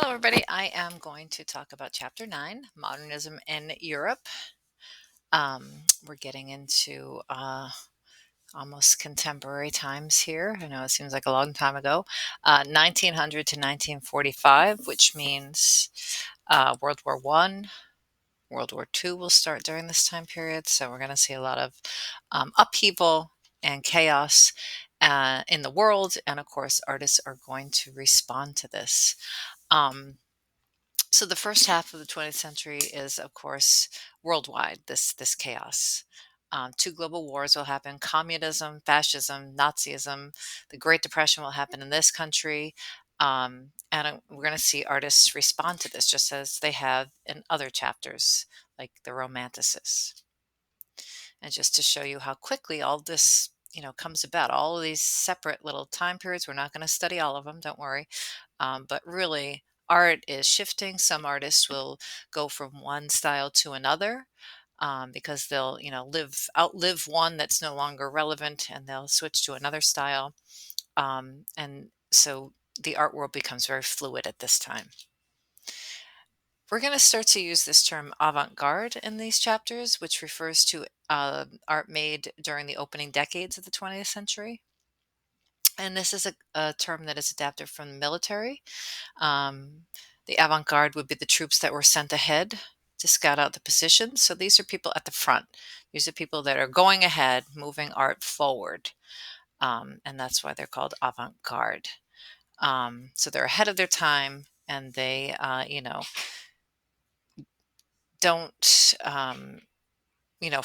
Hello, everybody. I am going to talk about Chapter 9, Modernism in Europe. We're getting into almost contemporary times here. I know it seems like a long time ago. 1900 to 1945, which means World War One, World War Two will start during this time period. So we're going to see a lot of upheaval and chaos in the world. And of course, artists are going to respond to this. Um, so the first half of the 20th century is, of course, worldwide, this chaos. Two global wars will happen: communism, fascism, Nazism. The Great Depression will happen in this country. We're going to see artists respond to this just as they have in other chapters, like the Romanticists. And just to show you how quickly all this, comes about, all of these separate little time periods. We're not going to study all of them, don't worry. But really, art is shifting. Some artists will go from one style to another because they'll, outlive one that's no longer relevant, and they'll switch to another style. And so the art world becomes very fluid at this time. We're going to start to use this term avant-garde in these chapters, which refers to art made during the opening decades of the 20th century. And this is a term that is adapted from the military. Um, the avant-garde would be the troops that were sent ahead to scout out the positions. So these are people at the front. These are people that are going ahead, moving art forward. And that's why they're called avant-garde. So they're ahead of their time, and they, don't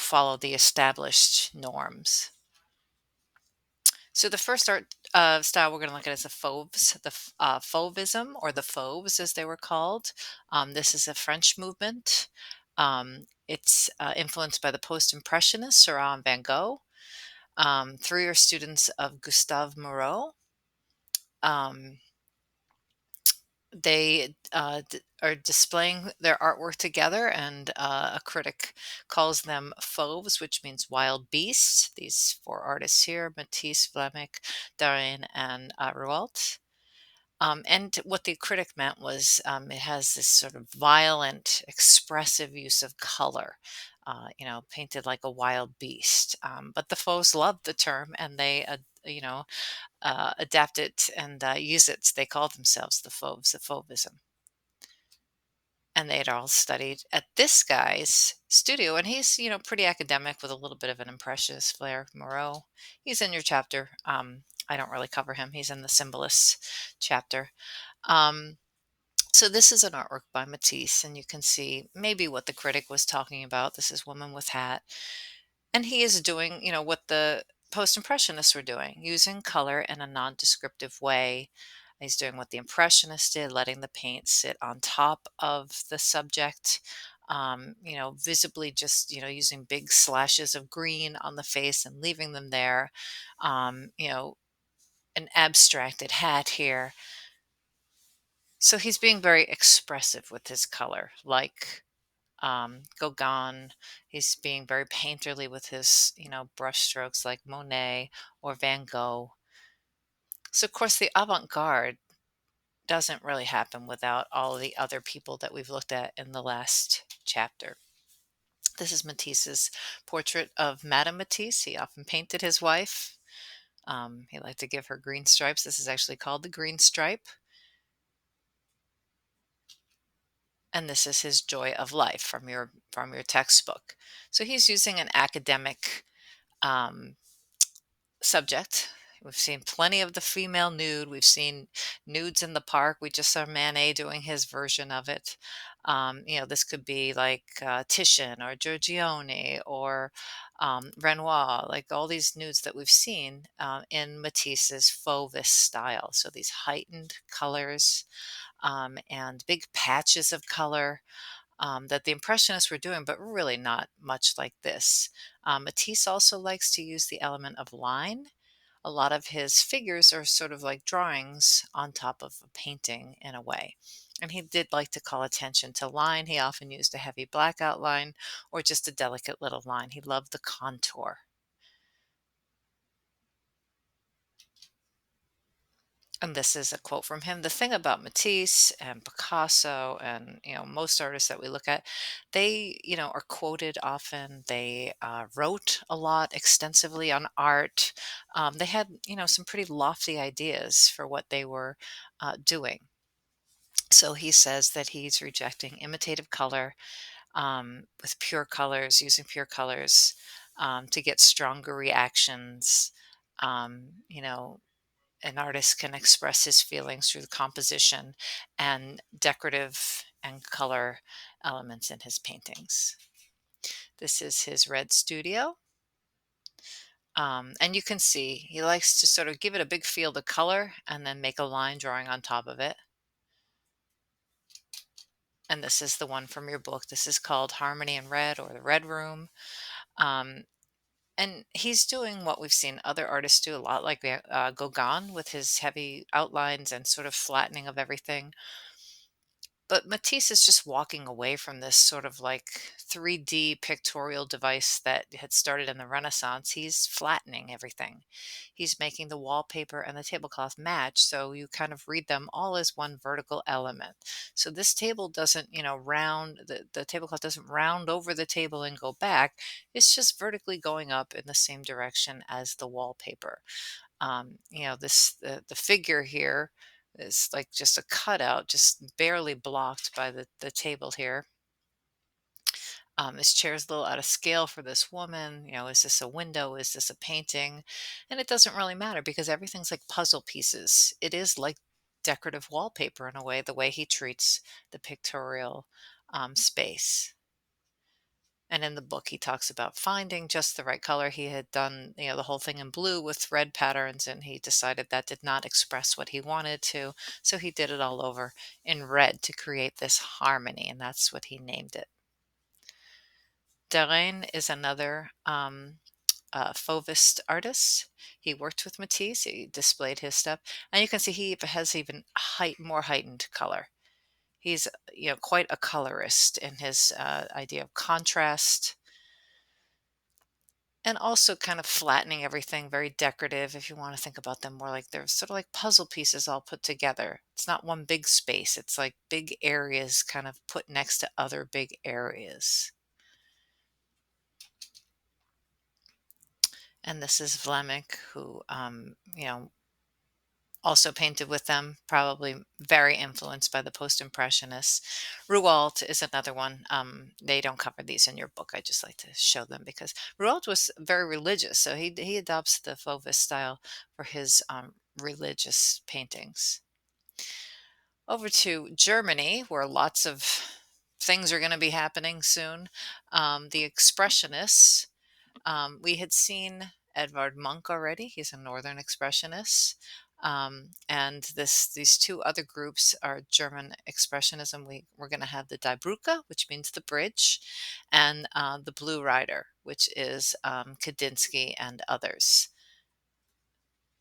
follow the established norms. So the first art style we're going to look at is the Fauves, Fauvism, or the Fauves as they were called. This is a French movement. It's influenced by the Post-Impressionists, Seurat and Van Gogh. Three are students of Gustave Moreau. Um, they are displaying their artwork together, and a critic calls them fauves, which means wild beasts. These four artists here: Matisse, Vlaminck, Derain, and Rouault. And what the critic meant was it has this sort of violent, expressive use of color, painted like a wild beast. But the fauves loved the term, and they, adapt it and use it. They call themselves the fauves, the fauvism. And they had all studied at this guy's studio, and he's, pretty academic with a little bit of an impressionist flair. Moreau, he's in your chapter. I don't really cover him. He's in the Symbolists chapter. Um, so this is an artwork by Matisse, and you can see maybe what the critic was talking about. This is Woman with Hat. And he is doing, what the post-impressionists were doing, using color in a non-descriptive way. He's doing what the impressionists did, letting the paint sit on top of the subject, visibly just, using big slashes of green on the face and leaving them there. An abstracted hat here. So he's being very expressive with his color, like Gauguin. He's being very painterly with his, brush strokes like Monet or Van Gogh. So, of course, the avant-garde doesn't really happen without all of the other people that we've looked at in the last chapter. This is Matisse's portrait of Madame Matisse. He often painted his wife. He liked to give her green stripes. This is actually called the green stripe. And this is his Joy of Life from your textbook. So he's using an academic um, subject. We've seen plenty of the female nude. We've seen nudes in the park. We just saw Manet doing his version of it. This could be like Titian or Giorgione or Renoir, like all these nudes that we've seen in Matisse's Fauves style. So these heightened colors and big patches of color that the Impressionists were doing, but really not much like this. Matisse also likes to use the element of line. A lot of his figures are sort of like drawings on top of a painting in a way. And he did like to call attention to line. He often used a heavy black outline or just a delicate little line. He loved the contour. And this is a quote from him. The thing about Matisse and Picasso and most artists that we look at, they are quoted often. They wrote a lot extensively on art. They had some pretty lofty ideas for what they were doing. So he says that he's rejecting imitative color with pure colors, using pure colors to get stronger reactions. You know, an artist can express his feelings through the composition and decorative and color elements in his paintings. This is his red studio. And you can see he likes to sort of give it a big field of color and then make a line drawing on top of it. And this is the one from your book. This is called Harmony in Red, or the Red Room. Um, and he's doing what we've seen other artists do a lot, like Gauguin with his heavy outlines and sort of flattening of everything. But Matisse is just walking away from this sort of like 3D pictorial device that had started in the Renaissance. He's flattening everything. He's making the wallpaper and the tablecloth match, so you kind of read them all as one vertical element. So this table doesn't, the tablecloth doesn't round over the table and go back. It's just vertically going up in the same direction as the wallpaper. The figure here is like just a cutout, just barely blocked by the table here. This chair is a little out of scale for this woman. Is this a window? Is this a painting? And it doesn't really matter because everything's like puzzle pieces. It is like decorative wallpaper in a way, the way he treats the pictorial space. And in the book, he talks about finding just the right color. He had done, the whole thing in blue with red patterns, and he decided that did not express what he wanted to. So he did it all over in red to create this harmony, and that's what he named it. Derain is another Fauvist artist. He worked with Matisse. He displayed his stuff, and you can see he has even more heightened color. He's, quite a colorist in his idea of contrast, and also kind of flattening everything, very decorative, if you want to think about them more like they're sort of like puzzle pieces all put together. It's not one big space, it's like big areas kind of put next to other big areas. And this is Vlaminck, who, also painted with them, probably very influenced by the Post-Impressionists. Rouault is another one. They don't cover these in your book. I just like to show them because Rouault was very religious, so he adopts the Fauvist style for his religious paintings. Over to Germany, where lots of things are going to be happening soon. The Expressionists. We had seen Edvard Munch already. He's a Northern Expressionist. And these two other groups are German Expressionism. We're going to have the Die Brücke, which means the bridge, and the Blue Rider, which is Kandinsky and others.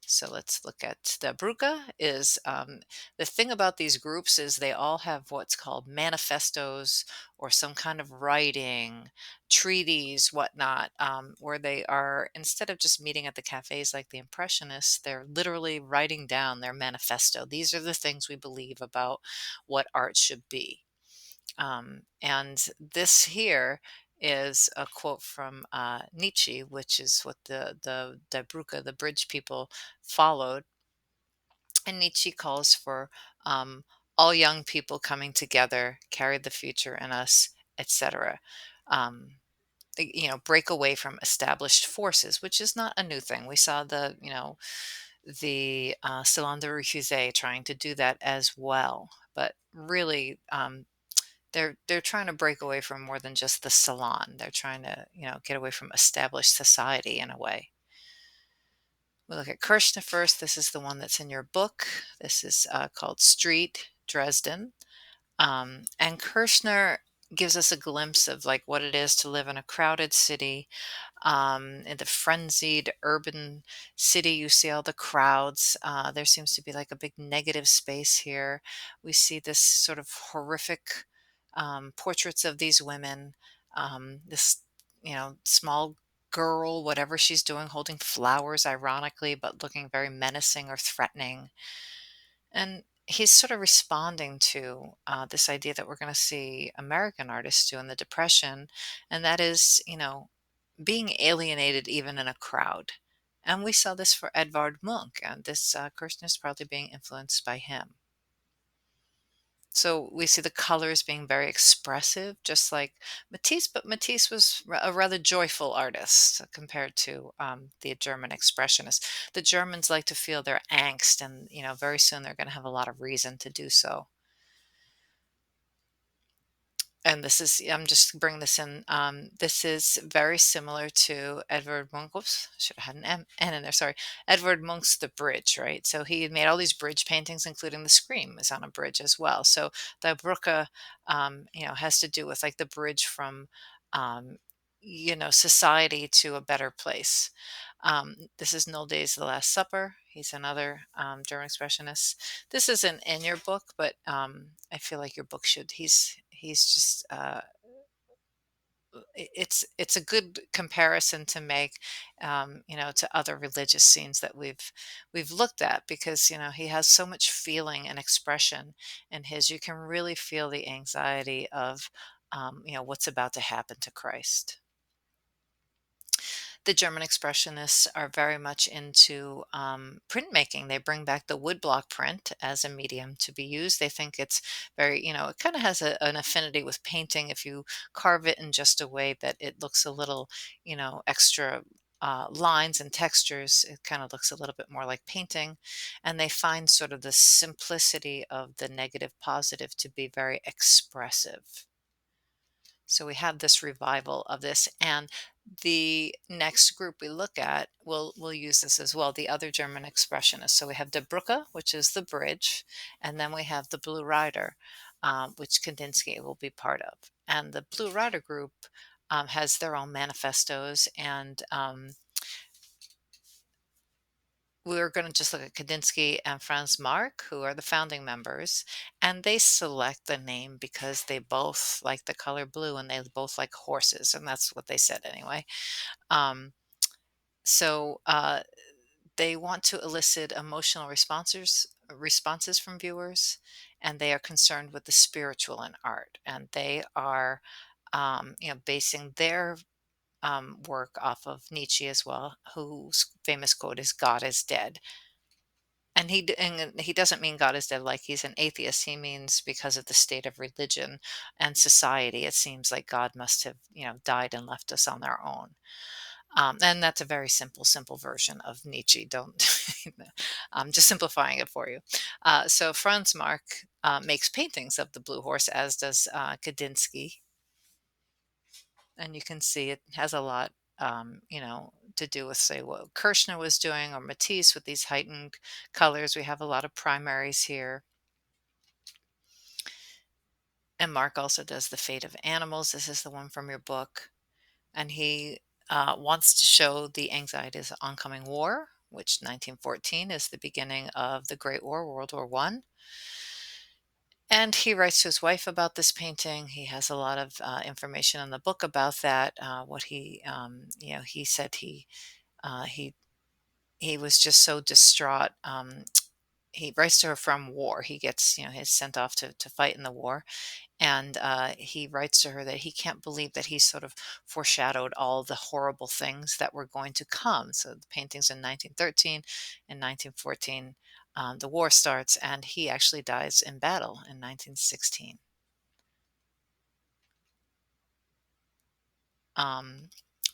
So let's look at the Brücke. Is the thing about these groups is they all have what's called manifestos or some kind of writing, treaties, whatnot, where they are, instead of just meeting at the cafes like the Impressionists, they're literally writing down their manifesto. These are the things we believe about what art should be. And this here is a quote from Nietzsche, which is what the Die Brücke, the bridge people, followed. And Nietzsche calls for all young people coming together, carry the future in us, etc. Um, break away from established forces, which is not a new thing. We saw the Salon de Refusé trying to do that as well. But really, they're trying to break away from more than just the salon. They're trying to, get away from established society in a way. We look at Kirchner first. This is the one that's in your book. This is called Street Dresden. And Kirchner gives us a glimpse of like what it is to live in a crowded city, in the frenzied urban city. You see all the crowds. There seems to be like a big negative space here. We see this sort of horrific portraits of these women. This, small girl, whatever she's doing, holding flowers, ironically, but looking very menacing or threatening. And he's sort of responding to this idea that we're going to see American artists do in the Depression, and that is, being alienated even in a crowd. And we saw this for Edvard Munch, and this Kirsten is probably being influenced by him. So we see the colors being very expressive, just like Matisse, but Matisse was a rather joyful artist compared to the German expressionists. The Germans like to feel their angst, and very soon they're going to have a lot of reason to do so. And this is, I'm just bringing this in. This is very similar to Edvard Munch. Oops, should have had an N in there. Sorry, Edvard Munch's The Bridge, right? So he had made all these bridge paintings, including The Scream is on a bridge as well. So the Brücke, has to do with like the bridge from, um, society to a better place. This is Nolde's The Last Supper. He's another German expressionist. This isn't in your book, but I feel like your book should. He's just it's a good comparison to make, to other religious scenes that we've looked at, because he has so much feeling and expression in his. You can really feel the anxiety of what's about to happen to Christ. The German expressionists are very much into printmaking. They bring back the woodblock print as a medium to be used. They think it's very, it kind of has an affinity with painting if you carve it in just a way that it looks a little, extra. Lines and textures, it kind of looks a little bit more like painting. And they find sort of the simplicity of the negative positive to be very expressive. So we have this revival of this, and the next group we look at will use this as well. The other German expressionists. So we have Die Brücke, which is the bridge, and then we have the Blue Rider, which Kandinsky will be part of. And the Blue Rider group has their own manifestos, and we're going to just look at Kandinsky and Franz Marc, who are the founding members, and they select the name because they both like the color blue and they both like horses, and that's what they said anyway. Um, so they want to elicit emotional responses from viewers, and they are concerned with the spiritual in art, and they are basing their work off of Nietzsche as well, whose famous quote is "God is dead." And he doesn't mean God is dead like he's an atheist. He means because of the state of religion and society, it seems like God must have, died and left us on our own. And that's a very simple version of Nietzsche. Don't, I'm just simplifying it for you. So Franz Marc makes paintings of the blue horse, as does Kandinsky. And you can see it has a lot, to do with, say, what Kirchner was doing, or Matisse with these heightened colors. We have a lot of primaries here. And Mark also does The Fate of Animals. This is the one from your book. And he wants to show the anxieties of oncoming war, which 1914 is the beginning of the Great War, World War One. And he writes to his wife about this painting. He has a lot of information in the book about that. What he said uh, he he was just so distraught. He writes to her from war. He gets, he's sent off to fight in the war, and he writes to her that he can't believe that he sort of foreshadowed all the horrible things that were going to come. So the paintings in 1913 and 1914. The war starts, and he actually dies in battle in 1916. Um,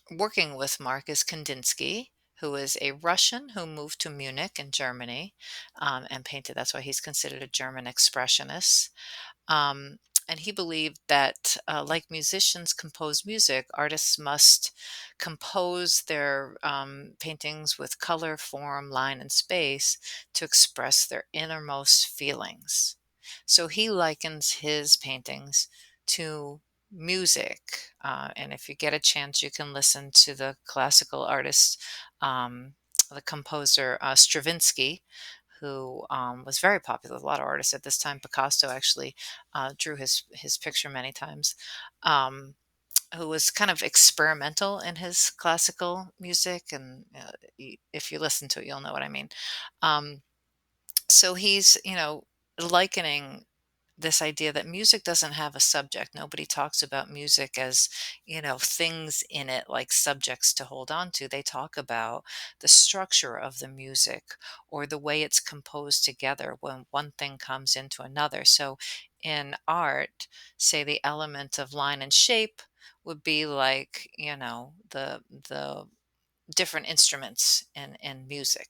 Working with Marcus Kandinsky, who is a Russian who moved to Munich in Germany, and painted. That's why he's considered a German expressionist. Um, and he believed that, like musicians compose music, artists must compose their paintings with color, form, line, and space to express their innermost feelings. So he likens his paintings to music. And if you get a chance, you can listen to the classical artist, the composer Stravinsky, who was very popular with a lot of artists at this time. Picasso actually drew his picture many times. Who was kind of experimental in his classical music, and if you listen to it, you'll know what I mean. Um, So he's, likening this idea that music doesn't have a subject. Nobody talks about music as, things in it like subjects to hold on to. They talk about the structure of the music or the way it's composed together when one thing comes into another. So in art, say the element of line and shape would be like, the different instruments in music.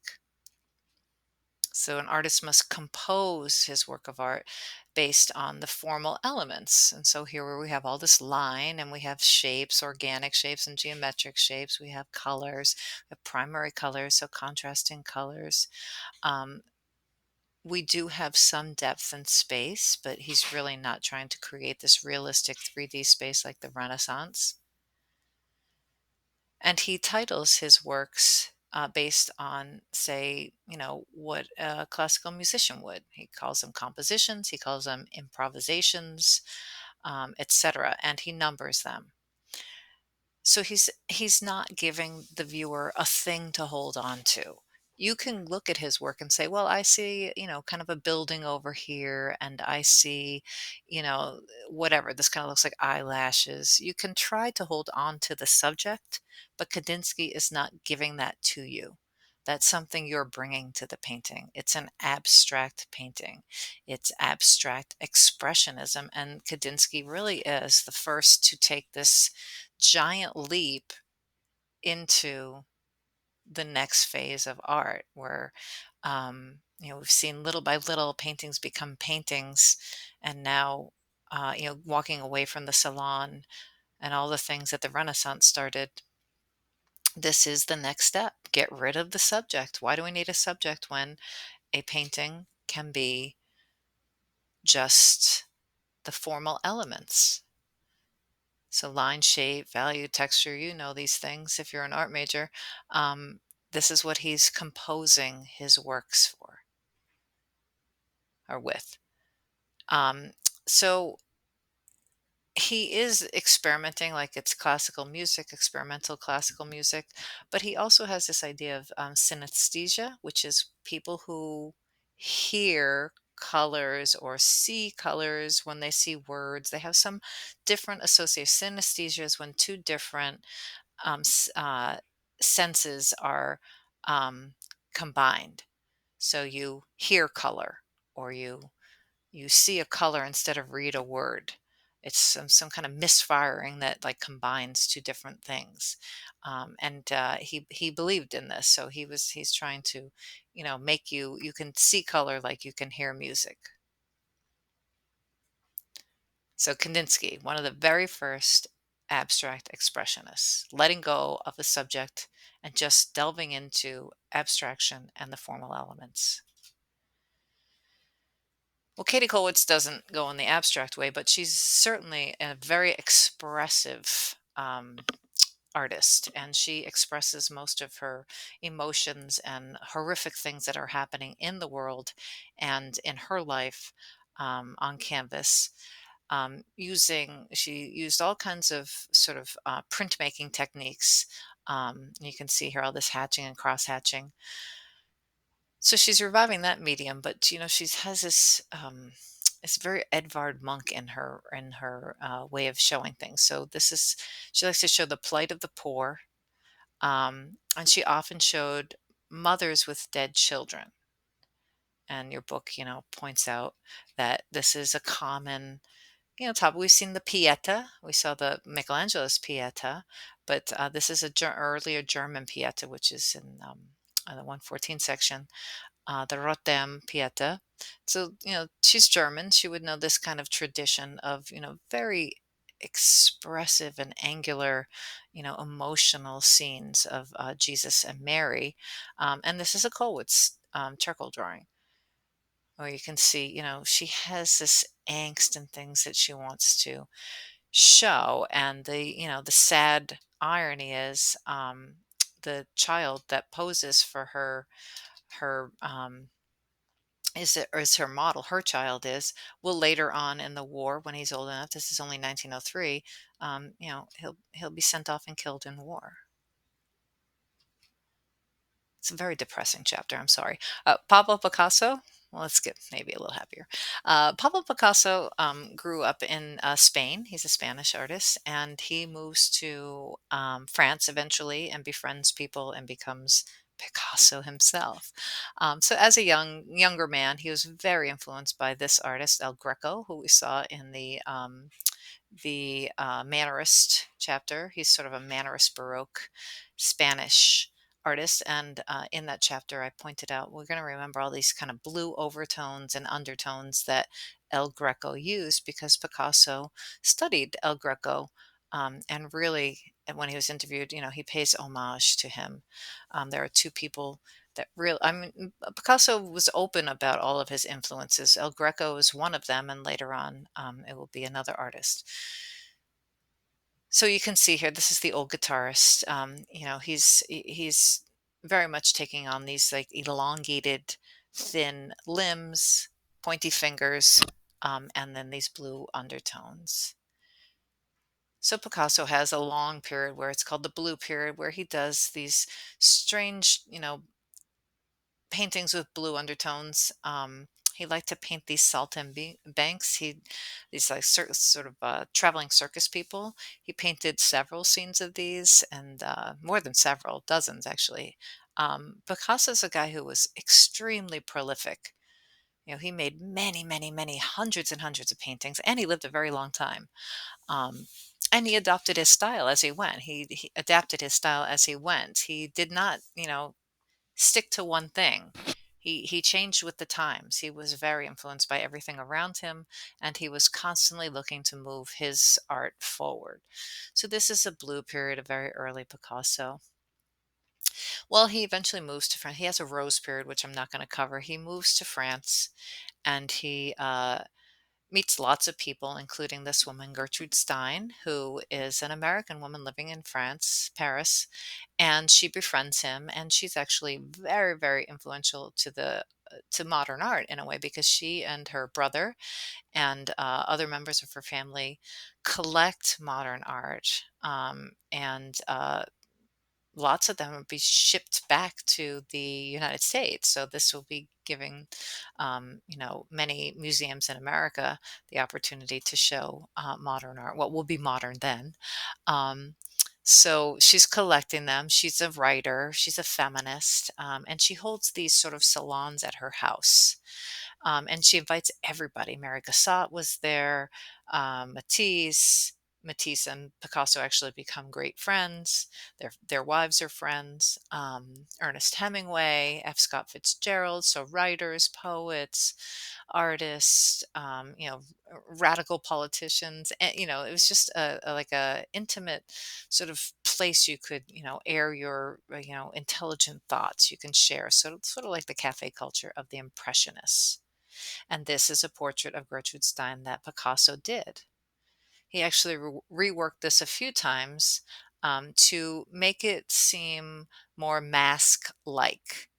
So an artist must compose his work of art based on the formal elements. And so here where we have all this line and we have shapes, organic shapes and geometric shapes, we have colors, we have primary colors, so contrasting colors. Um, we do have some depth and space, but he's really not trying to create this realistic 3D space like the Renaissance. And he titles his works based on, say, what a classical musician would. He calls them compositions, he calls them improvisations, etc., and he numbers them. So he's not giving the viewer a thing to hold on to. You can look at his work and say, well, I see, kind of a building over here, and I see, whatever. This kind of looks like eyelashes. You can try to hold on to the subject, but Kandinsky is not giving that to you. That's something you're bringing to the painting. It's an abstract painting. It's abstract expressionism, and Kandinsky really is the first to take this giant leap into the next phase of art where we've seen little by little paintings become paintings, and now walking away from the salon and all the things that the Renaissance started. This is the next step. Get rid of the subject. Why do we need a subject when a painting can be just the formal elements? So line, shape, value, texture, these things if you're an art major. Um, this is what he's composing his works for or with. Um, so he is experimenting like it's classical music, experimental classical music, but he also has this idea of synesthesia, which is people who hear colors or see colors when they see words. They have some different association. Synesthesia is when two different senses are um, combined. So you hear color, or you see a color instead of read a word. It's some kind of misfiring that like combines two different things. And he believed in this, so he's trying to, make you can see color like you can hear music. So Kandinsky, one of the very first abstract expressionists, letting go of the subject and just delving into abstraction and the formal elements. Well, Katie Kolwitz doesn't go in the abstract way, but she's certainly a very expressive artist, and she expresses most of her emotions and horrific things that are happening in the world and in her life on canvas. She used all kinds of sort of printmaking techniques. You can see here all this hatching and cross hatching. So she's reviving that medium, but she has this this very Edvard Munch in her way of showing things. So she likes to show the plight of the poor, and she often showed mothers with dead children. And your book, points out that this is a common top. We've seen the Pieta. We saw the Michelangelo's Pieta, but this is a earlier German Pieta, which is in the 114 section, the Rotem Pieta. So, she's German. She would know this kind of tradition of, very expressive and angular, emotional scenes of Jesus and Mary. And this is a Kolwitz charcoal drawing where you can see, she has this angst and things that she wants to show. And the sad irony is the child that poses for her is her model, her child will later on in the war, when he's old enough, this is only 1903, he'll be sent off and killed in war. It's a very depressing chapter. I'm sorry. Pablo Picasso. Well, let's get maybe a little happier. Pablo Picasso grew up in Spain. He's a Spanish artist, and he moves to France eventually and befriends people and becomes Picasso himself. So, as a younger man, he was very influenced by this artist, El Greco, who we saw in the Mannerist chapter. He's sort of a Mannerist Baroque Spanish artist. And in that chapter, I pointed out we're going to remember all these kind of blue overtones and undertones that El Greco used because Picasso studied El Greco. And really, and when he was interviewed, he pays homage to him. There are two people that really, I mean, Picasso was open about all of his influences. El Greco is one of them, and later on, it will be another artist. So you can see here, this is the old guitarist. He's very much taking on these like elongated, thin limbs, pointy fingers, and then these blue undertones. So Picasso has a long period where it's called the blue period, where he does these strange, paintings with blue undertones. He liked to paint these banks. These like sort of traveling circus people. He painted several scenes of these, and more than several, dozens actually. Picasso's a guy who was extremely prolific. He made many, many, many hundreds and hundreds of paintings, and he lived a very long time. Um, and he adopted his style as he went. He adapted his style as he went. He did not, stick to one thing. He changed with the times. He was very influenced by everything around him, and he was constantly looking to move his art forward. So this is a blue period, a very early Picasso. Well, he eventually moves to France. He has a rose period, which I'm not going to cover. He moves to France, and he meets lots of people, including this woman, Gertrude Stein, who is an American woman living in France, Paris, and she befriends him. And she's actually very, very influential to modern art in a way because she and her brother and other members of her family collect modern art. And lots of them will be shipped back to the United States. So this will be giving, many museums in America the opportunity to show modern art, what will be modern then. Um, so she's collecting them. She's a writer. She's a feminist, and she holds these sort of salons at her house. And she invites everybody. Mary Cassatt was there, Matisse. Matisse and Picasso actually become great friends. Their wives are friends. Ernest Hemingway, F. Scott Fitzgerald, so writers, poets, artists, radical politicians. And, it was just like a intimate sort of place you could, air your, intelligent thoughts you can share. So it's sort of like the cafe culture of the Impressionists. And this is a portrait of Gertrude Stein that Picasso did. He actually reworked this a few times to make it seem more mask like.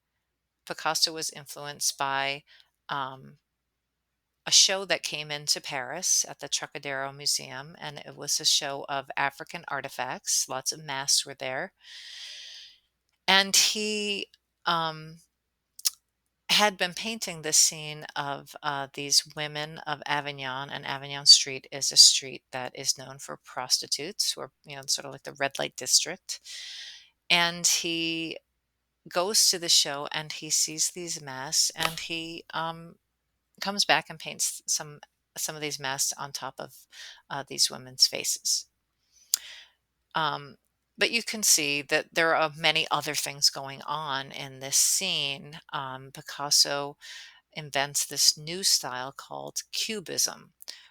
Picasso was influenced by um, a show that came into Paris at the Trocadero Museum, and it was a show of African artifacts. Lots of masks were there. And he had been painting this scene of these women of Avignon, and Avignon Street is a street that is known for prostitutes, or sort of like the red light district. And he goes to the show and he sees these masks, and he comes back and paints some of these masks on top of these women's faces. Um, but you can see that there are many other things going on in this scene. Picasso invents this new style called Cubism,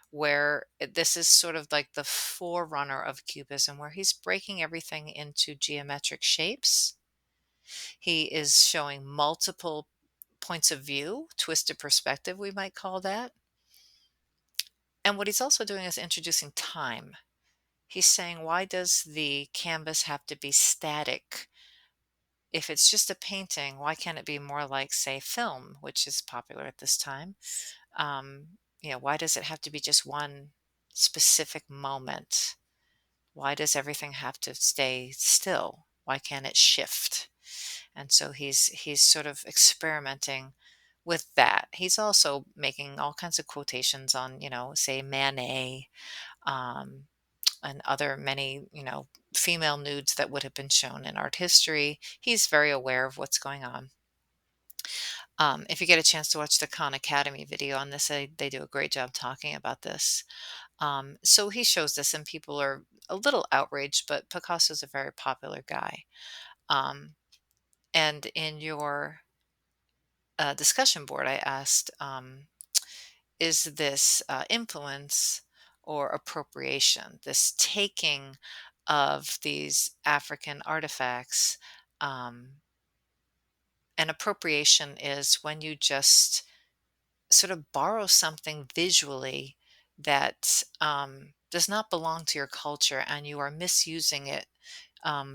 where this is sort of like the forerunner of Cubism, where he's breaking everything into geometric shapes. He is showing multiple points of view, twisted perspective, we might call that. And what he's also doing is introducing time. He's saying, why does the canvas have to be static? If it's just a painting, why can't it be more like, say, film, which is popular at this time? Why does it have to be just one specific moment? Why does everything have to stay still? Why can't it shift? And so he's sort of experimenting with that. He's also making all kinds of quotations on, say Manet, um, and other many, female nudes that would have been shown in art history. He's very aware of what's going on. If you get a chance to watch the Khan Academy video on this, they do a great job talking about this. So he shows this, and people are a little outraged, but Picasso's a very popular guy. Um, and in your discussion board, I asked, is this influence or appropriation, this taking of these African artifacts? Um, and appropriation is when you just sort of borrow something visually that does not belong to your culture and you are misusing it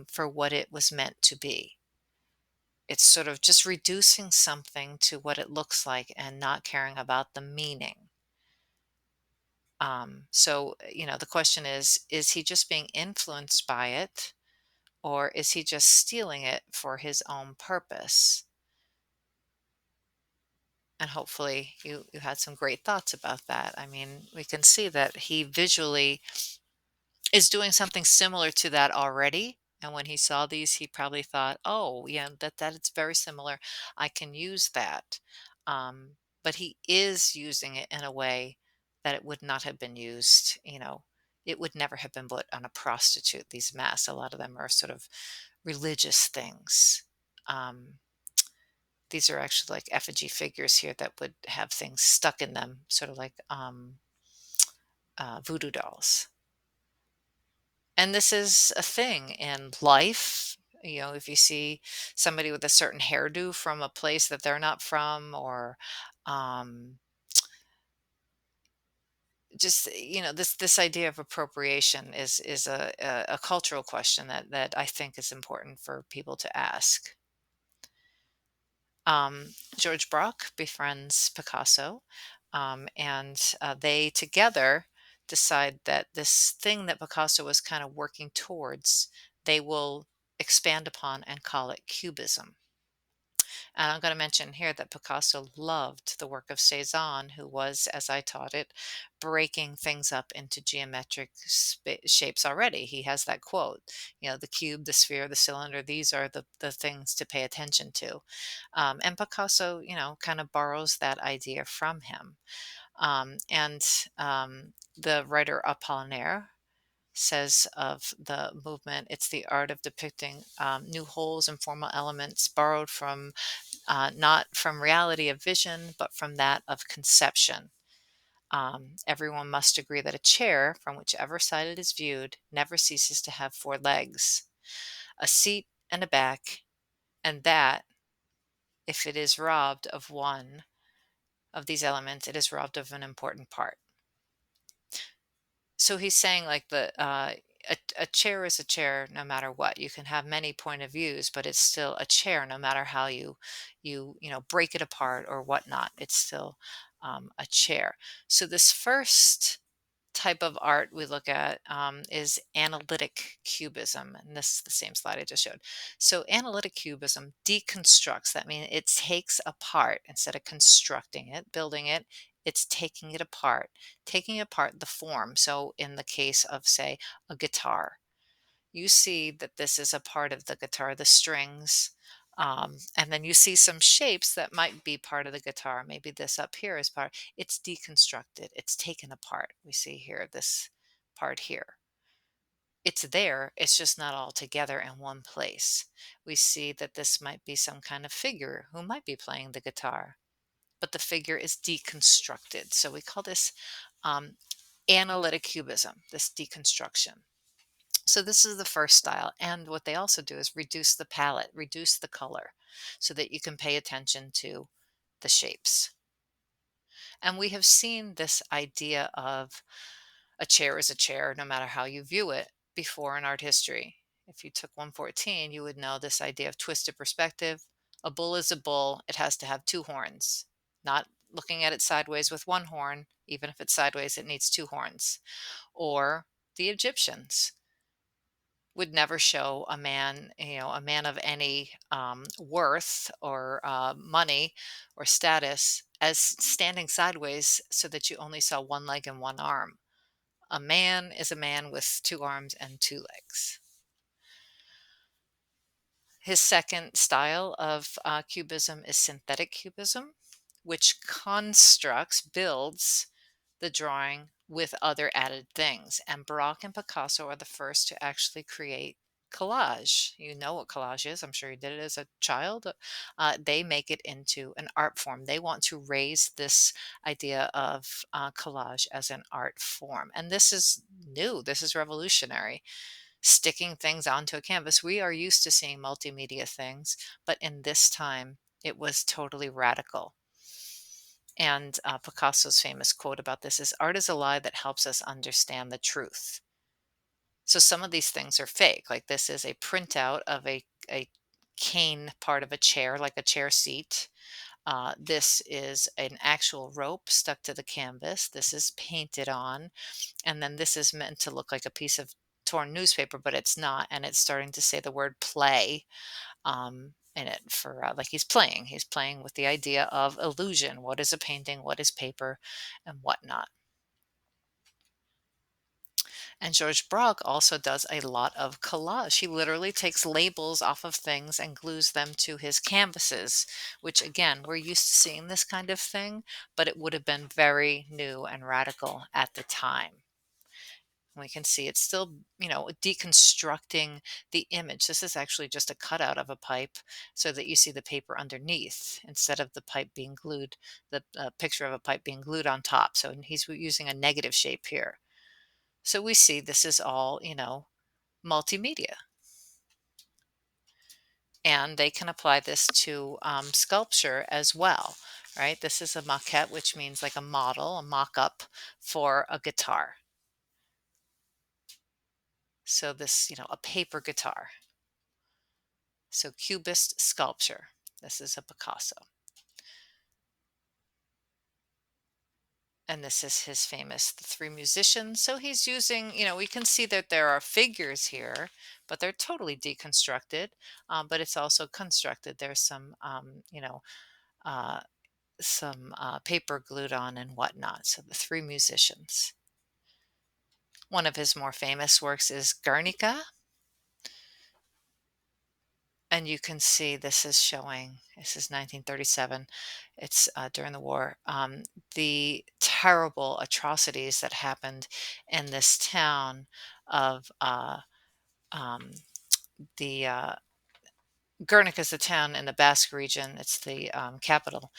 for what it was meant to be. It's sort of just reducing something to what it looks like and not caring about the meaning. The question is he just being influenced by it, or is he just stealing it for his own purpose? And hopefully you had some great thoughts about that. I mean, we can see that he visually is doing something similar to that already. And when he saw these, he probably thought, "Oh, yeah, that it's very similar. I can use that." But he is using it in a way that it would not have been used. It would never have been put on a prostitute. These masks, a lot of them are sort of religious things. Um, these are actually like effigy figures here that would have things stuck in them, sort of like voodoo dolls. And this is a thing in life. If you see somebody with a certain hairdo from a place that they're not from, or um, just this idea of appropriation is a cultural question that I think is important for people to ask. George Brock befriends Picasso, and they together decide that this thing that Picasso was kind of working towards, they will expand upon and call it Cubism. And I'm going to mention here that Picasso loved the work of Cezanne, who was, as I taught it, breaking things up into geometric shapes already. He has that quote, the cube, the sphere, the cylinder, these are the things to pay attention to. And Picasso, kind of borrows that idea from him. And the writer Apollinaire says of the movement, it's the art of depicting new wholes and formal elements borrowed from not from reality of vision, but from that of conception. Everyone must agree that a chair, from whichever side it is viewed, never ceases to have four legs, a seat and a back, and that, if it is robbed of one of these elements, it is robbed of an important part. So he's saying like a chair is a chair no matter what. You can have many point of views, but it's still a chair no matter how you break it apart or whatnot. It's still a chair. So this first type of art we look at is analytic cubism, and this is the same slide I just showed. So analytic cubism deconstructs. That means it takes apart instead of constructing it, building it. It's taking apart the form. So in the case of, say, a guitar, you see that this is a part of the guitar, the strings. And then you see some shapes that might be part of the guitar. Maybe this up here is part. It's deconstructed. It's taken apart. We see here this part here. It's there. It's just not all together in one place. We see that this might be some kind of figure who might be playing the guitar, but the figure is deconstructed. So we call this um, analytic cubism, this deconstruction. So this is the first style. And what they also do is reduce the palette, reduce the color so that you can pay attention to the shapes. And we have seen this idea of a chair is a chair, no matter how you view it, before in art history. If you took 114, you would know this idea of twisted perspective. A bull is a bull. It has to have two horns, not looking at it sideways with one horn. Even if it's sideways, it needs two horns. Or the Egyptians. would never show a man, a man of any worth or money or status as standing sideways so that you only saw one leg and one arm. A man is a man with two arms and two legs. His second style of cubism is synthetic cubism, which builds the drawing with other added things. And Baroque and Picasso are the first to actually create collage. You know what collage is. I'm sure you did it as a child. They make it into an art form. They want to raise this idea of collage as an art form. And this is new, this is revolutionary. Sticking things onto a canvas. We are used to seeing multimedia things, but in this time, it was totally radical. And Picasso's famous quote about this is, "Art is a lie that helps us understand the truth." So some of these things are fake. Like this is a printout of a cane part of a chair, like a chair seat. This is an actual rope stuck to the canvas. This is painted on. And then this is meant to look like a piece of torn newspaper, but it's not. And it's starting to say the word play in it for like He's playing with the idea of illusion. What is a painting? What is paper? And whatnot. And George Braque also does a lot of collage. He literally takes labels off of things and glues them to his canvases, which again, we're used to seeing this kind of thing, but it would have been very new and radical at the time. We can see it's still, deconstructing the image. This is actually just a cutout of a pipe so that you see the paper underneath instead of the pipe being glued, the picture of a pipe being glued on top. So he's using a negative shape here. So we see this is all, multimedia. And they can apply this to sculpture as well, right? This is a maquette, which means like a model, a mock up for a guitar. So this, a paper guitar. So cubist sculpture. This is a Picasso. And this is his famous The Three Musicians. So he's using, we can see that there are figures here, but they're totally deconstructed. But it's also constructed. There's uh, some paper glued on and whatnot. So The Three Musicians. One of his more famous works is Guernica. And you can see this is 1937. It's during the war. The terrible atrocities that happened in this town of um, the Guernica is the town in the Basque region. It's the capital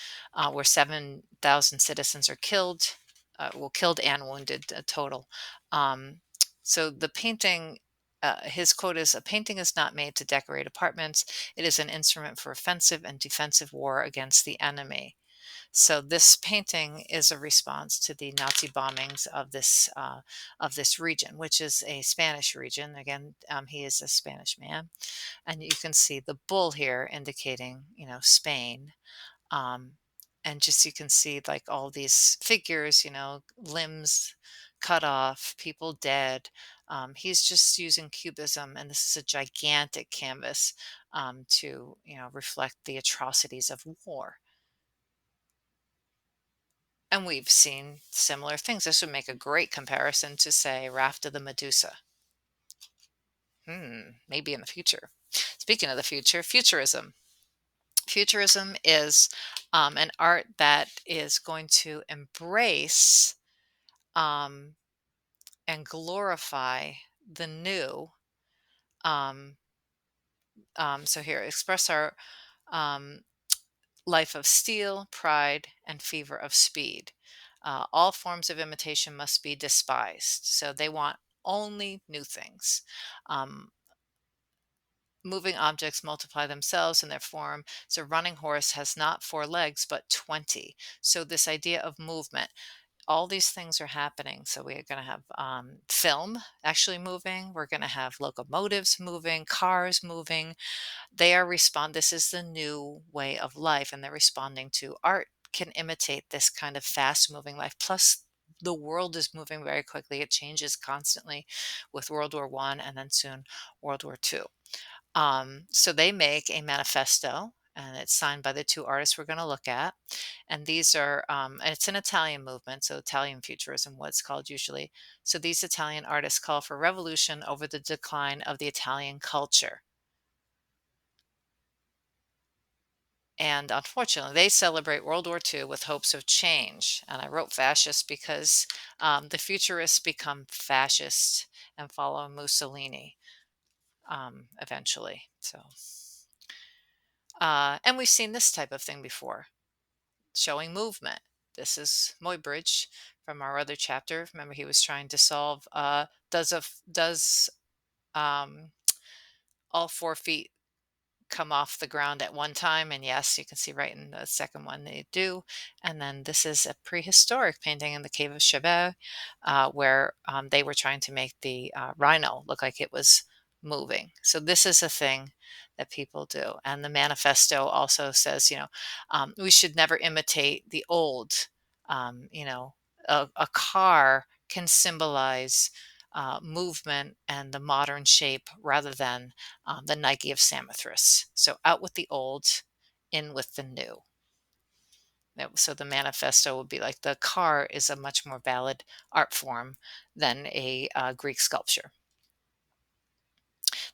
where 7,000 citizens are killed, killed and wounded total. So the painting, his quote is, "A painting is not made to decorate apartments. It is an instrument for offensive and defensive war against the enemy." So this painting is a response to the Nazi bombings of this region, which is a Spanish region. Again, he is a Spanish man, and you can see the bull here indicating, Spain. Um, and just you can see like all these figures, limbs cut off, people dead. He's just using cubism, and this is a gigantic canvas to, reflect the atrocities of war. And we've seen similar things. This would make a great comparison to, say, Raft of the Medusa. Maybe in the future. Speaking of the future, futurism. Futurism is an art that is going to embrace um, and glorify the new. Um, so here, express our um, life of steel, pride, and fever of speed. All forms of imitation must be despised. So they want only new things. Um, Moving objects multiply themselves in their form. So running horse has not four legs, but 20. So this idea of movement, all these things are happening. So we're going to have film actually moving. We're going to have locomotives moving, cars moving. This is the new way of life, and they're responding to art can imitate this kind of fast moving life. Plus the world is moving very quickly. It changes constantly with World War One and then soon World War Two. So they make a manifesto, and it's signed by the two artists we're going to look at. And these are, and it's an Italian movement, so Italian futurism, what's called usually. So these Italian artists call for revolution over the decline of the Italian culture. And unfortunately, they celebrate World War II with hopes of change. And I wrote fascist because the futurists become fascist and follow Mussolini eventually. And we've seen this type of thing before, showing movement. This is Muybridge from our other chapter. Remember, he was trying to solve does um, all 4 feet come off the ground at one time? And yes, you can see right in the second one they do. And then this is a prehistoric painting in the Cave of Chauvet, where they were trying to make the rhino look like it was moving. So this is a thing that people do. And the manifesto also says, we should never imitate the old. A car can symbolize movement and the modern shape rather than the Nike of Samothrace. So out with the old, in with the new. So the manifesto would be like the car is a much more valid art form than a Greek sculpture.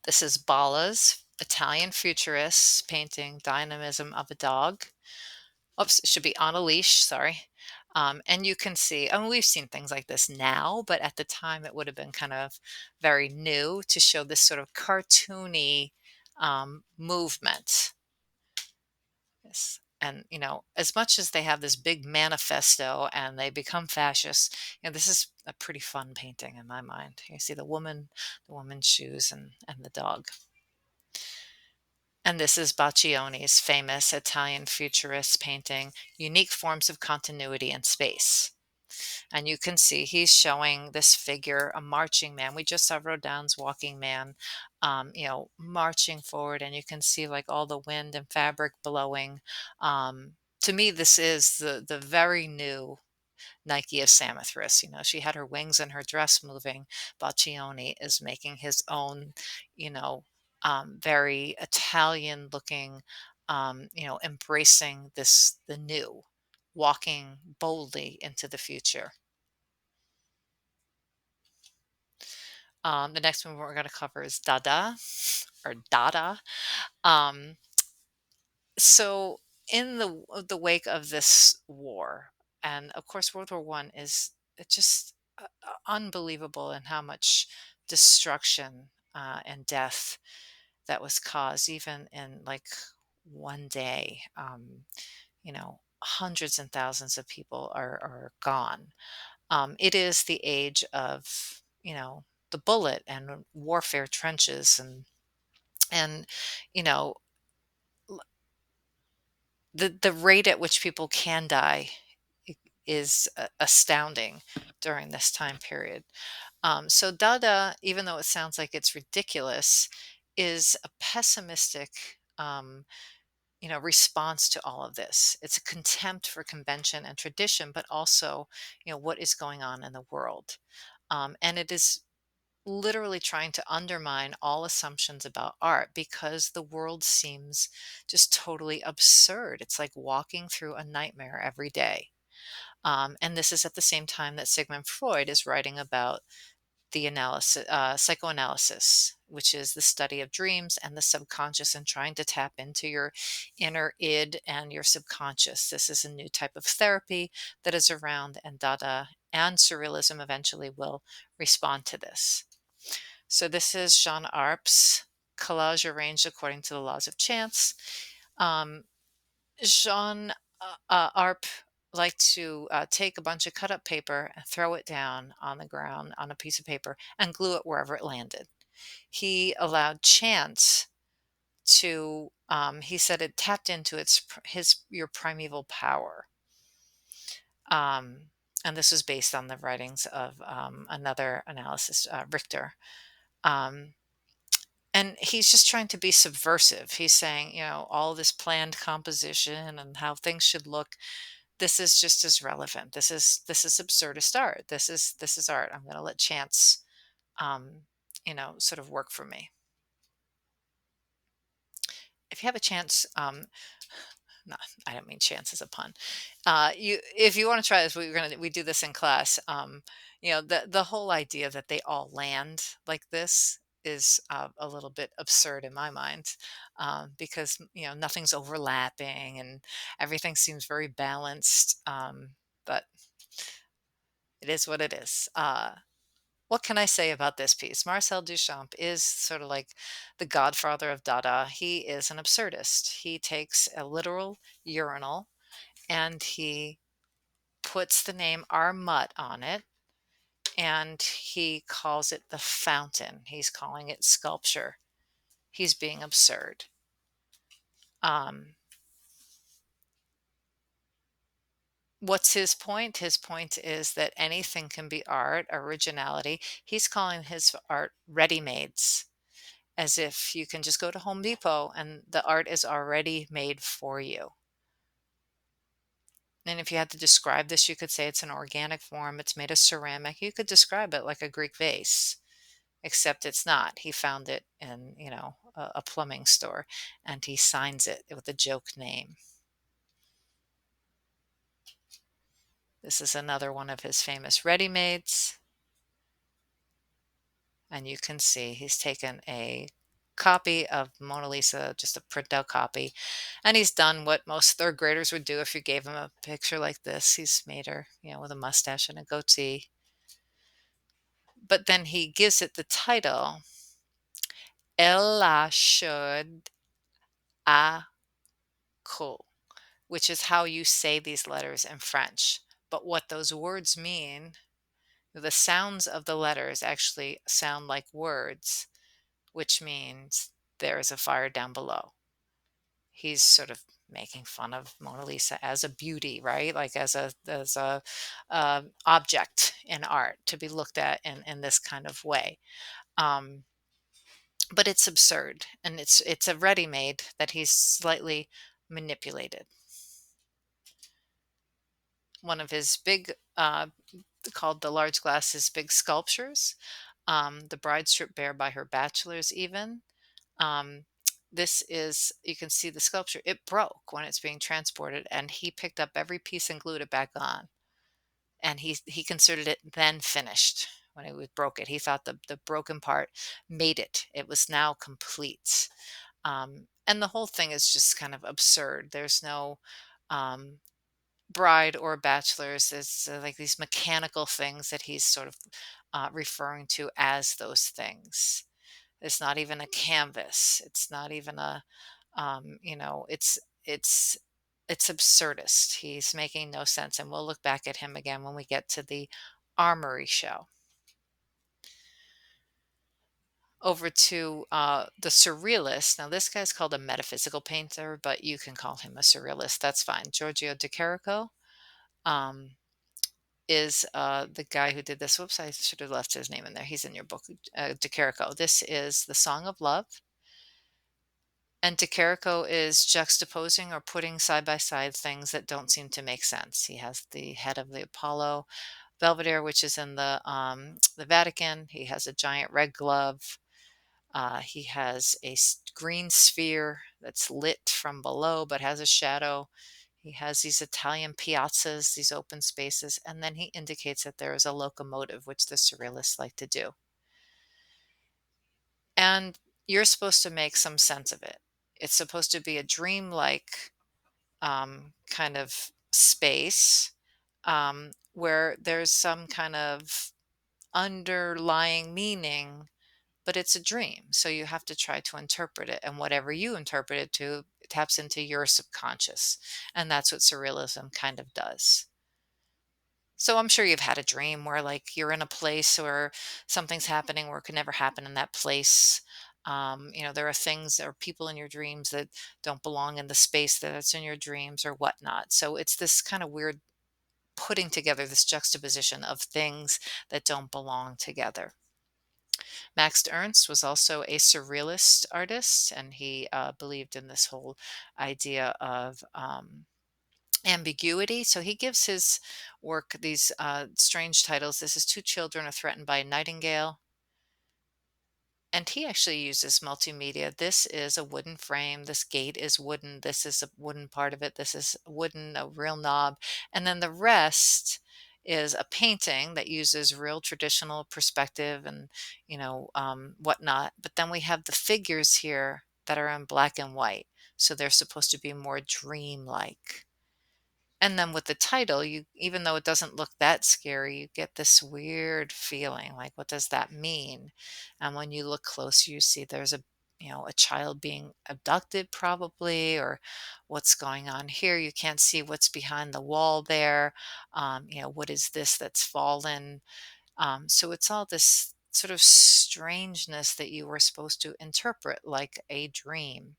This is Balla's Italian futurist painting Dynamism of a Dog. Oops, it should be On a Leash, sorry. And you can see, I mean, we've seen things like this now, but at the time it would have been kind of very new to show this sort of cartoony movement. Yes. And, as much as they have this big manifesto and they become fascists, this is a pretty fun painting in my mind. You see the woman's shoes and the dog. And this is Baccioni's famous Italian futurist painting, Unique Forms of Continuity in Space. And you can see he's showing this figure, a marching man. We just saw Rodin's Walking Man, marching forward, and you can see like all the wind and fabric blowing. To me, this is the very new Nike of Samothrace. She had her wings and her dress moving. Baccioni is making his own, you know, very Italian looking, embracing the new, walking boldly into the future. The next one we're going to cover is Dada or Dada. Um, so in the wake of this war, and of course World War One is just unbelievable in how much destruction and death that was caused, even in like one day. Hundreds and thousands of people are gone. It is the age of the bullet and warfare trenches and you know the rate at which people can die is astounding during this time period. So Dada, even though it sounds like it's ridiculous, is a pessimistic response to all of this. It's a contempt for convention and tradition, but also what is going on in the world. And it is literally trying to undermine all assumptions about art because the world seems just totally absurd. It's like walking through a nightmare every day. And this is at the same time that Sigmund Freud is writing about the psychoanalysis, which is the study of dreams and the subconscious and trying to tap into your inner id and your subconscious. This is a new type of therapy that is around, and Dada and Surrealism eventually will respond to this. So this is Jean Arp's collage arranged according to the laws of chance. Jean Arp liked to take a bunch of cut up paper and throw it down on the ground on a piece of paper and glue it wherever it landed. He allowed chance to, he said it tapped into your primeval power. And this was based on the writings of another analysis, Richter. Um, and he's just trying to be subversive. He's saying, all this planned composition and how things should look, this is just as relevant. This is absurdist art. This is art. I'm going to let chance, um, sort of work for me. If you have a chance, no, I don't mean chance as a pun. If you want to try this, we do this in class. The whole idea that they all land like this is a little bit absurd in my mind, because nothing's overlapping and everything seems very balanced. But it is what it is. What can I say about this piece? Marcel Duchamp is sort of like the godfather of Dada. He is an absurdist. He takes a literal urinal and he puts the name Armut on it, and he calls it the fountain. He's calling it sculpture. He's being absurd. Um, what's his point? His point is that anything can be art, originality. He's calling his art ready-mades, as if you can just go to Home Depot and the art is already made for you. And if you had to describe this, you could say it's an organic form, it's made of ceramic. You could describe it like a Greek vase, except it's not. He found it in, a plumbing store, and he signs it with a joke name. This is another one of his famous ready-mades. And you can see he's taken a copy of Mona Lisa, just a printout copy, and he's done what most third graders would do if you gave him a picture like this. He's made her, with a mustache and a goatee. But then he gives it the title, Elle should a co, which is how you say these letters in French. But what those words mean, the sounds of the letters actually sound like words, which means there is a fire down below. He's sort of making fun of Mona Lisa as a beauty, right? Like as a object in art to be looked at in this kind of way. Um, but it's absurd, and it's a ready-made that he's slightly manipulated. One of his big, called the large glass, his big sculptures, the bride stripped bare by her bachelors, even. Um, this is, you can see the sculpture. It broke when it's being transported, and he picked up every piece and glued it back on. And he considered it then finished when it was broke it. He thought the broken part made it. It was now complete. And the whole thing is just kind of absurd. There's no um, bride or bachelors. It's like these mechanical things that he's sort of referring to as those things. It's not even a canvas. It's not even a, it's it's absurdist. He's making no sense, and we'll look back at him again when we get to the Armory show. Over to the surrealist. Now, this guy's called a metaphysical painter, but you can call him a surrealist. That's fine. Giorgio de Chirico um, is the guy who did this. Whoops, I should have left his name in there. He's in your book, de Chirico. This is The Song of Love. And De Chirico is juxtaposing or putting side by side things that don't seem to make sense. He has the head of the Apollo Belvedere, which is in the Vatican. He has a giant red glove. He has a green sphere that's lit from below but has a shadow. He has these Italian piazzas, these open spaces, and then he indicates that there is a locomotive, which the surrealists like to do. And you're supposed to make some sense of it. It's supposed to be a dreamlike kind of space, where there's some kind of underlying meaning, but it's a dream. So you have to try to interpret it. And whatever you interpret it to taps into your subconscious. And that's what surrealism kind of does. So I'm sure you've had a dream where like you're in a place or something's happening where it could never happen in that place. There are things or people in your dreams that don't belong in the space that's in your dreams or whatnot. So it's this kind of weird putting together this juxtaposition of things that don't belong together. Max Ernst was also a surrealist artist, and he believed in this whole idea of ambiguity. So he gives his work these strange titles. This is Two Children Are Threatened by a Nightingale. And he actually uses multimedia. This is a wooden frame. This gate is wooden. This is a wooden part of it. This is wooden, a real knob. And then the rest is a painting that uses real traditional perspective and, whatnot. But then we have the figures here that are in black and white. So they're supposed to be more dreamlike. And then with the title, you even though it doesn't look that scary, you get this weird feeling like, what does that mean? And when you look closer, you see there's a child being abducted probably, or what's going on here. You can't see what's behind the wall there. What is this that's fallen? So it's all this sort of strangeness that you were supposed to interpret like a dream.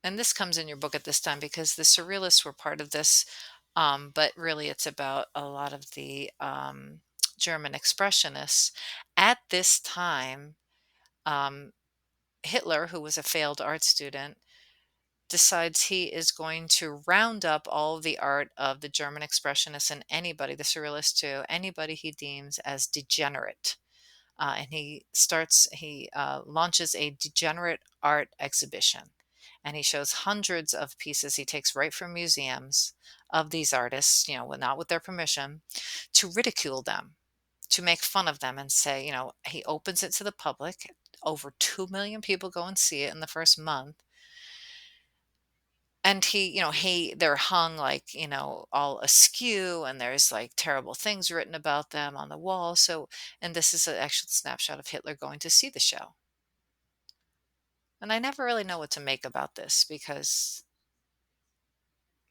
And this comes in your book at this time because the surrealists were part of this, but really it's about a lot of the German expressionists. At this time, um, Hitler, who was a failed art student, decides he is going to round up all of the art of the German expressionists and anybody, the surrealists too, anybody he deems as degenerate. And he launches a degenerate art exhibition. And he shows hundreds of pieces he takes right from museums of these artists, not with their permission, to ridicule them, to make fun of them and say, he opens it to the public. Over 2 million people go and see it in the first month. And they're hung like, all askew, and there's like terrible things written about them on the wall. So, and this is an actual snapshot of Hitler going to see the show. And I never really know what to make about this because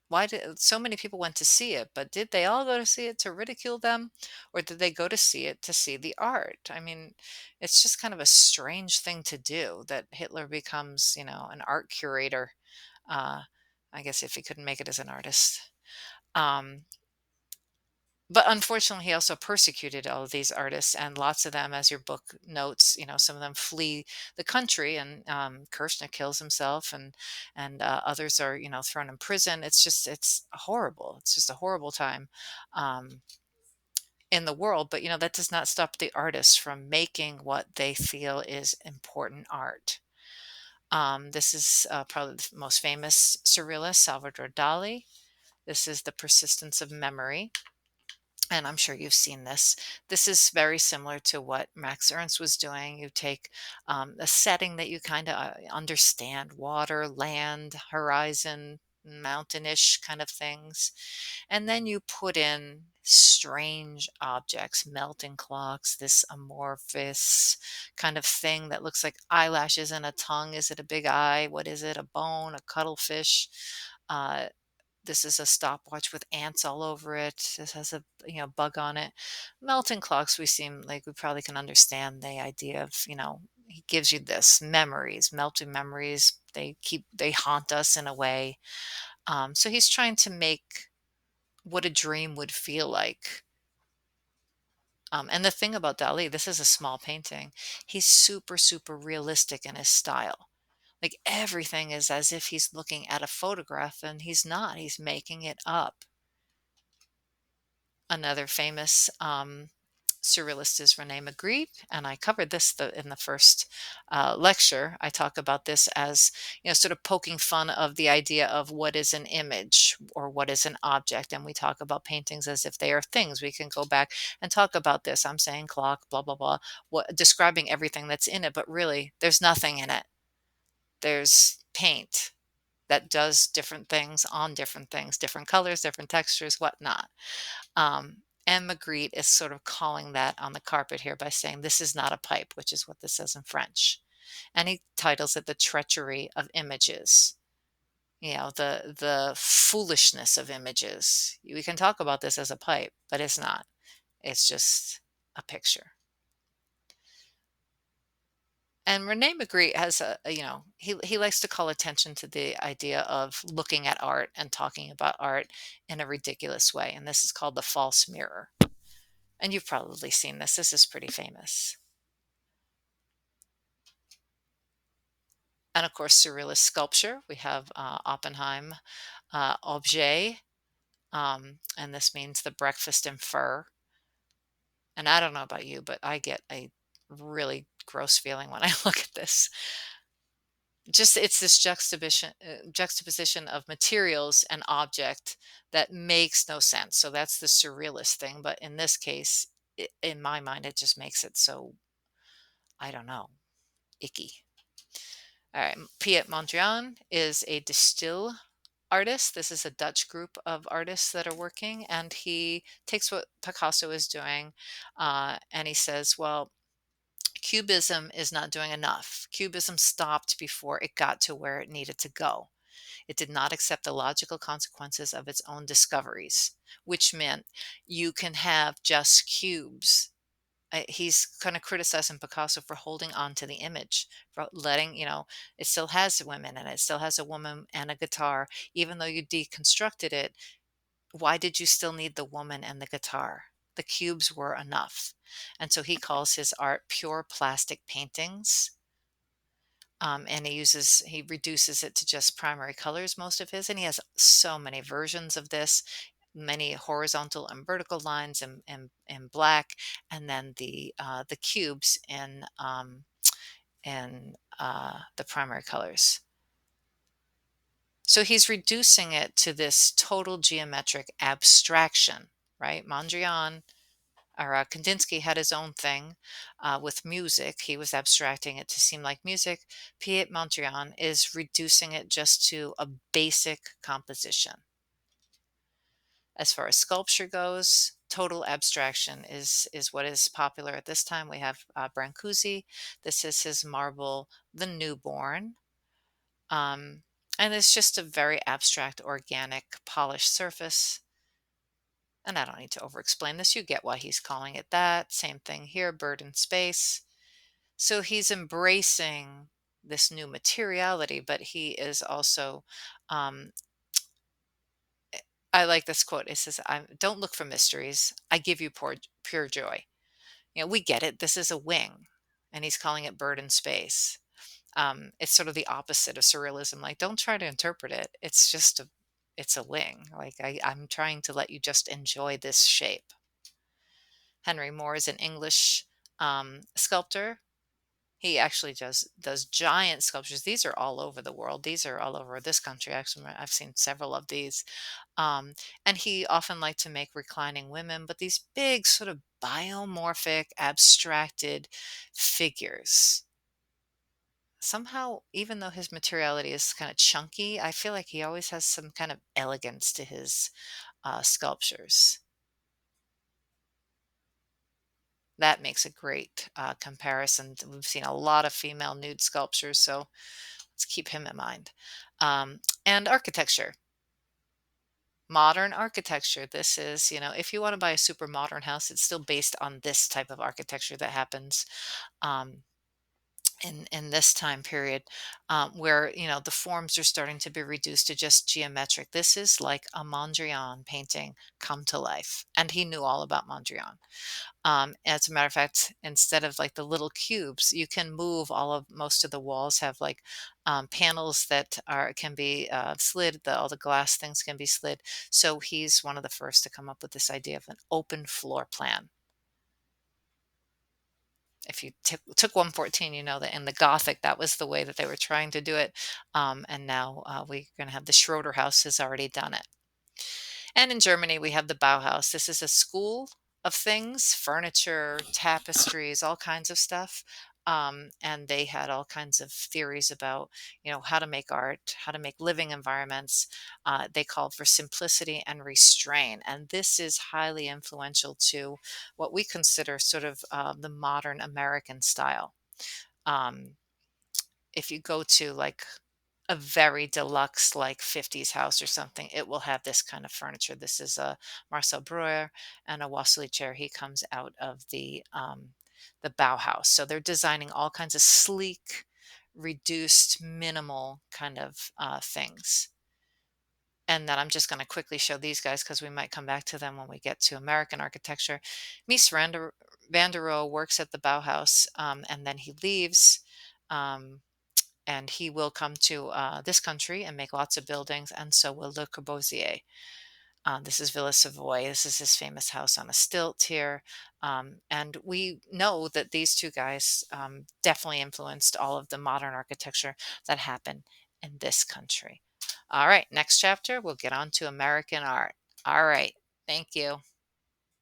why did so many people went to see it, but did they all go to see it to ridicule them, or did they go to see it to see the art? I mean, it's just kind of a strange thing to do that Hitler becomes, an art curator. Uh, I guess if he couldn't make it as an artist. Um, but unfortunately, he also persecuted all of these artists, and lots of them, as your book notes, some of them flee the country, and Kirshner kills himself, and others are, thrown in prison. It's horrible. It's just a horrible time um, in the world. But that does not stop the artists from making what they feel is important art. This is probably the most famous surrealist, Salvador Dali. This is The Persistence of Memory, and I'm sure you've seen this. This is very similar to what Max Ernst was doing. You take a setting that you kind of understand, water, land, horizon, mountainish kind of things, and then you put in strange objects, melting clocks, this amorphous kind of thing that looks like eyelashes and a tongue. Is it a big eye? What is it? A bone, a cuttlefish? Uh, this is a stopwatch with ants all over it. This has a bug on it. Melting clocks, we seem like we probably can understand the idea of, he gives you this memories, melting memories. They haunt us in a way. So he's trying to make what a dream would feel like. And the thing about Dali, this is a small painting. He's super, super realistic in his style. Like everything is as if he's looking at a photograph, and he's not. He's making it up. Another famous surrealist is Rene Magritte, and I covered this in the first lecture. I talk about this as sort of poking fun of the idea of what is an image or what is an object, and we talk about paintings as if they are things. We can go back and talk about this. I'm saying clock, blah blah blah, describing everything that's in it, but really, there's nothing in it. There's paint that does different things on different things, different colors, different textures, whatnot. And Magritte is sort of calling that on the carpet here by saying, this is not a pipe, which is what this says in French. And he titles it The Treachery of Images. The foolishness of images. We can talk about this as a pipe, but it's not. It's just a picture. And Rene Magritte has he likes to call attention to the idea of looking at art and talking about art in a ridiculous way. And this is called The False Mirror. And you've probably seen this. This is pretty famous. And of course, surrealist sculpture. We have Oppenheim, Objet, and this means the breakfast in fur. And I don't know about you, but I get a really gross feeling when I look at this. Just it's this juxtaposition of materials and object that makes no sense. So that's the surrealist thing. But in this case, in my mind, it just makes it so, I don't know, icky. All right. Piet Mondrian is a distill artist. This is a Dutch group of artists that are working, and he takes what Picasso is doing, and he says, well, Cubism is not doing enough. Cubism stopped before it got to where it needed to go. It did not accept the logical consequences of its own discoveries, which meant you can have just cubes. He's kind of criticizing Picasso for holding on to the image, for letting, it still has women and it still has a woman and a guitar. Even though you deconstructed it, why did you still need the woman and the guitar? The cubes were enough. And so he calls his art pure plastic paintings. And he reduces it to just primary colors, most of his, and he has so many versions of this, many horizontal and vertical lines in black, and then the cubes in the primary colors. So he's reducing it to this total geometric abstraction, right? Mondrian or Kandinsky had his own thing with music. He was abstracting it to seem like music. Piet Mondrian is reducing it just to a basic composition. As far as sculpture goes, total abstraction is what is popular at this time. We have Brancusi. This is his marble, The Newborn. Um, and it's just a very abstract, organic, polished surface. And I don't need to over explain this. You get why he's calling it that. Same thing here, bird in space. So he's embracing this new materiality, but he is also, um, I like this quote. It says, don't look for mysteries. I give you pure joy. We get it. This is a wing, and he's calling it bird in space. It's sort of the opposite of surrealism. Like, don't try to interpret it. It's a wing. Like I'm trying to let you just enjoy this shape. Henry Moore is an English sculptor. He actually does giant sculptures. These are all over the world. These are all over this country. Actually, I've seen several of these. Um, and he often liked to make reclining women, but these big sort of biomorphic, abstracted figures. Somehow, even though his materiality is kind of chunky, I feel like he always has some kind of elegance to his sculptures. That makes a great comparison. We've seen a lot of female nude sculptures, so let's keep him in mind. And architecture, modern architecture. This is, if you want to buy a super modern house, it's still based on this type of architecture that happens um, in this time period, where the forms are starting to be reduced to just geometric. This is like a Mondrian painting come to life, and he knew all about Mondrian. As a matter of fact, instead of like the little cubes, you can move most of the walls have like panels that can be slid. All the glass things can be slid. So he's one of the first to come up with this idea of an open floor plan. If you took 114, you know that in the Gothic, that was the way that they were trying to do it. And now we're going to have the Schroeder House has already done it. And in Germany, we have the Bauhaus. This is a school of things, furniture, tapestries, all kinds of stuff. And they had all kinds of theories about, how to make art, how to make living environments. They called for simplicity and restraint. And this is highly influential to what we consider sort of the modern American style. Um, if you go to like a very deluxe like 50s house or something, it will have this kind of furniture. This is a Marcel Breuer and a Wassily chair. He comes out of the Bauhaus. So they're designing all kinds of sleek, reduced, minimal kind of things. And then I'm just going to quickly show these guys because we might come back to them when we get to American architecture. Mies van der Rohe works at the Bauhaus, and then he leaves. Um, and he will come to this country and make lots of buildings, and so will Le Corbusier. This is Villa Savoy. This is his famous house on a stilt here. And we know that these two guys definitely influenced all of the modern architecture that happened in this country. All right, next chapter, we'll get on to American art. All right, thank you.